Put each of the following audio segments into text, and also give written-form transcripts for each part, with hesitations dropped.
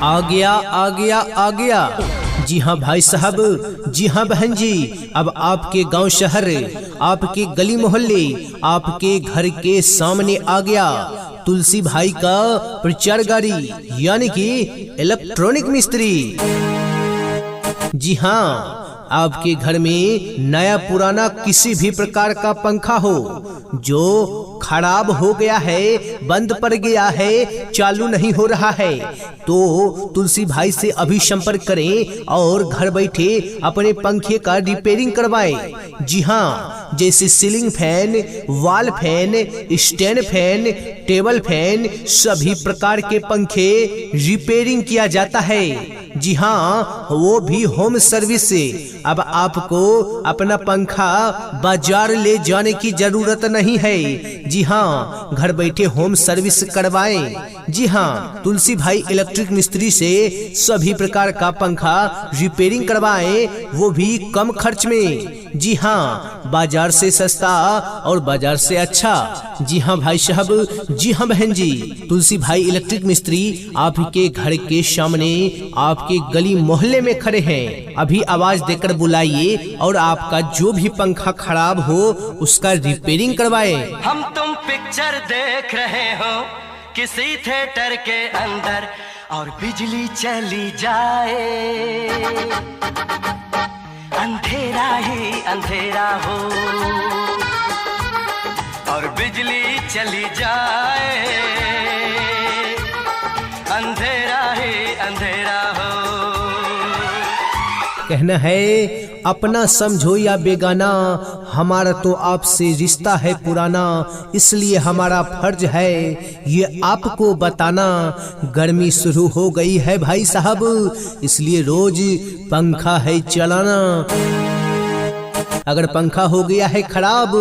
आ गया आ गया आ गया। जी हाँ भाई साहब, जी हाँ बहन जी, अब आपके गांव शहर, आपके गली मोहल्ले, आपके घर के सामने आ गया तुलसी भाई का प्रचार गाड़ी, यानी कि इलेक्ट्रॉनिक मिस्त्री। जी हाँ, आपके घर में नया पुराना किसी भी प्रकार का पंखा हो जो खराब हो गया है, बंद पड़ गया है, चालू नहीं हो रहा है, तो तुलसी भाई से अभी संपर्क करें और घर बैठे अपने पंखे का रिपेयरिंग करवाएं। जी हाँ, जैसे ceiling fan, wall fan, stand fan, table fan, सभी प्रकार के पंखे रिपेयरिंग किया जाता है। जी हाँ, वो भी होम सर्विस से। अब आपको अपना पंखा बाजार ले जाने की जरूरत नहीं है। जी हाँ, घर बैठे होम सर्विस करवाएं। जी हाँ, तुलसी भाई इलेक्ट्रिक मिस्त्री से सभी प्रकार का पंखा रिपेयरिंग करवाएं, वो भी कम खर्च में। जी हाँ, बाजार से सस्ता और बाजार से अच्छा। जी हाँ भाई साहब, जी हाँ बहन जी, तुलसी भाई इलेक्ट्रिक मिस्त्री आपके घर के सामने, आपके गली मोहल्ले में खड़े हैं। अभी आवाज देकर बुलाइए और आपका जो भी पंखा खराब हो उसका रिपेयरिंग करवाए। हम तुम पिक्चर देख रहे हो किसी थिएटर के अंदर और बिजली चली जाए, अंधेरा ही अंधेरा हो और बिजली चली जाए, अंधेरा ही अंधेरा हो। कहना है अपना समझो या बेगाना, हमारा तो आपसे रिश्ता है पुराना, इसलिए हमारा फर्ज है ये आपको बताना। गर्मी शुरू हो गई है भाई साहब, इसलिए रोज पंखा है चलाना। अगर पंखा हो गया है खराब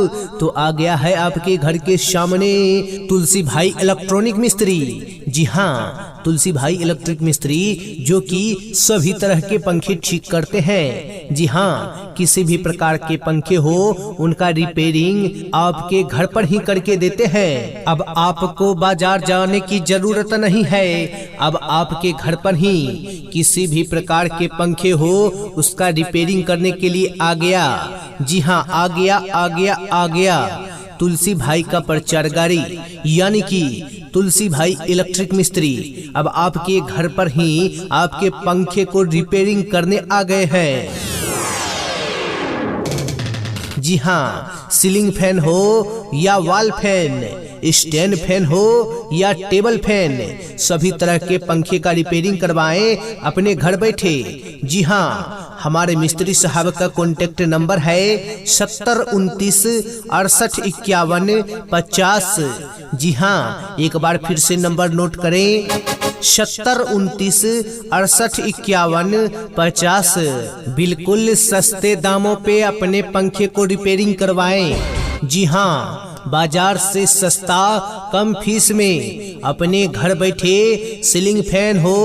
तो आ गया है आपके घर के सामने तुलसी भाई इलेक्ट्रॉनिक मिस्त्री। जी हाँ, तुलसी भाई इलेक्ट्रिक मिस्त्री जो कि सभी तरह के पंखे ठीक करते हैं। जी हाँ, किसी भी प्रकार के पंखे हो उनका रिपेयरिंग आपके घर पर ही करके देते हैं। अब आपको बाजार जाने की जरूरत नहीं है, अब आपके घर पर ही किसी भी प्रकार के पंखे हो उसका रिपेयरिंग करने के लिए आ गया। जी हाँ, आ गया आ गया आ गया तुलसी भाई का प्रचार गाड़ी, यानी कि तुलसी भाई इलेक्ट्रिक मिस्त्री अब आपके घर पर ही आपके पंखे को रिपेयरिंग करने आ गए हैं। जी हाँ, सीलिंग फैन हो या वॉल फैन, स्टैंड फैन हो या टेबल फैन, सभी तरह के पंखे का रिपेयरिंग करवाएं अपने घर बैठे। जी हाँ, हमारे मिस्त्री साहब का कॉन्टेक्ट नंबर है 7029685150। जी हाँ, एक बार फिर से नंबर नोट करें, 7029685150। बिल्कुल सस्ते दामों पे अपने पंखे को रिपेयरिंग करवाएं। जी हाँ, बाजार से सस्ता, कम फीस में अपने घर बैठे सीलिंग फैन हो,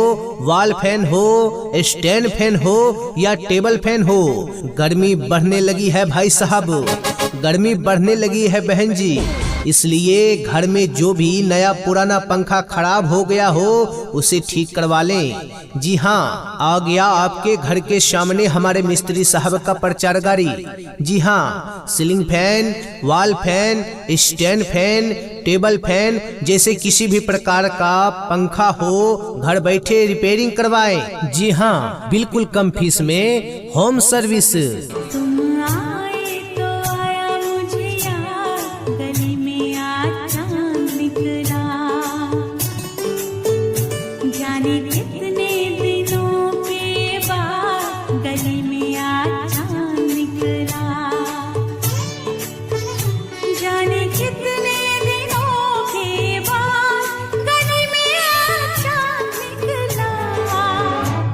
वॉल फैन हो, स्टैंड फैन हो या टेबल फैन हो। गर्मी बढ़ने लगी है भाई साहब, गर्मी बढ़ने लगी है बहन जी, इसलिए घर में जो भी नया पुराना पंखा खराब हो गया हो उसे ठीक करवा लें। जी हाँ, आ गया आपके घर के सामने हमारे मिस्त्री साहब का प्रचार गाड़ी। जी हाँ, ceiling fan, wall fan, stand fan, table fan, जैसे किसी भी प्रकार का पंखा हो घर बैठे रिपेयरिंग करवाएं। जी हाँ, बिल्कुल कम फीस में होम सर्विस।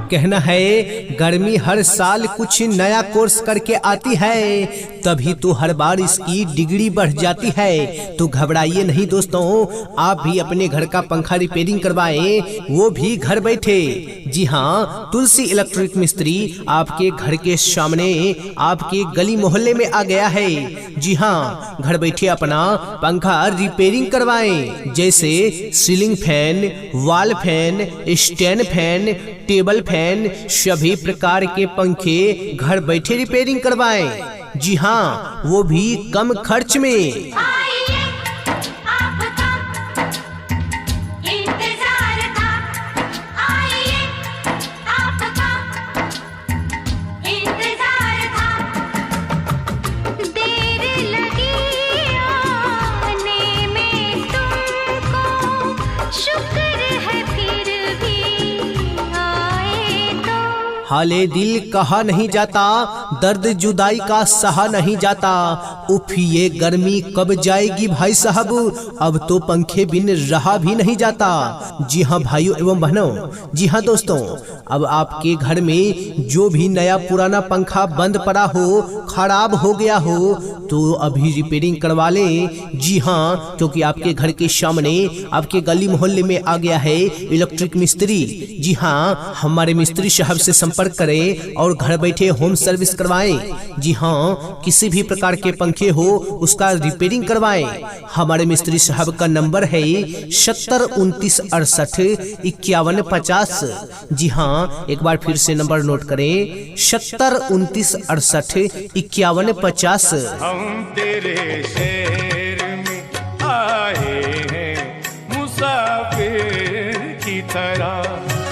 कहना है गर्मी हर साल कुछ नया कोर्स करके आती है, तभी तो हर बार इसकी डिग्री बढ़ जाती है। तो घबराइए नहीं दोस्तों, आप भी अपने घर का पंखा रिपेयरिंग करवाएं, वो भी घर बैठे। जी हाँ, तुलसी इलेक्ट्रिक मिस्त्री आपके घर के सामने आपके गली मोहल्ले में आ गया है। जी हाँ, घर बैठे अपना पंखा रिपेयरिंग करवाएं, जैसे ceiling fan, wall fan, stand fan, table fan, सभी प्रकार के पंखे घर बैठे रिपेयरिंग करवाएं। जी हाँ, वो भी कम खर्च में। हाले दिल कहा नहीं जाता, दर्द जुदाई का सहा नहीं जाता। उफ, ये गर्मी कब जाएगी भाई साहब, अब तो पंखे बिन रहा भी नहीं जाता। जी हाँ भाइयों एवं बहनों, जी हाँ दोस्तों, अब आपके घर में जो भी नया पुराना पंखा बंद पड़ा हो, खराब हो गया हो, तो अभी रिपेयरिंग करवा लें। जी हाँ, क्योंकि आपके घर के सामने आपके गली मोहल्ले में आ गया है इलेक्ट्रिक मिस्त्री। जी हाँ, हमारे मिस्त्री साहब से संपर्क करें और घर बैठे होम सर्विस करवाएं। जी हाँ, किसी भी प्रकार के पंखे हो उसका रिपेयरिंग करवाएं। हमारे मिस्त्री साहब का नंबर है 70 29 68 51 50। जी हाँ, एक बार फिर से नंबर नोट करें, 70 29 68 51 50। हम तेरे शहर में आए हैं मुसाफिर की तरह।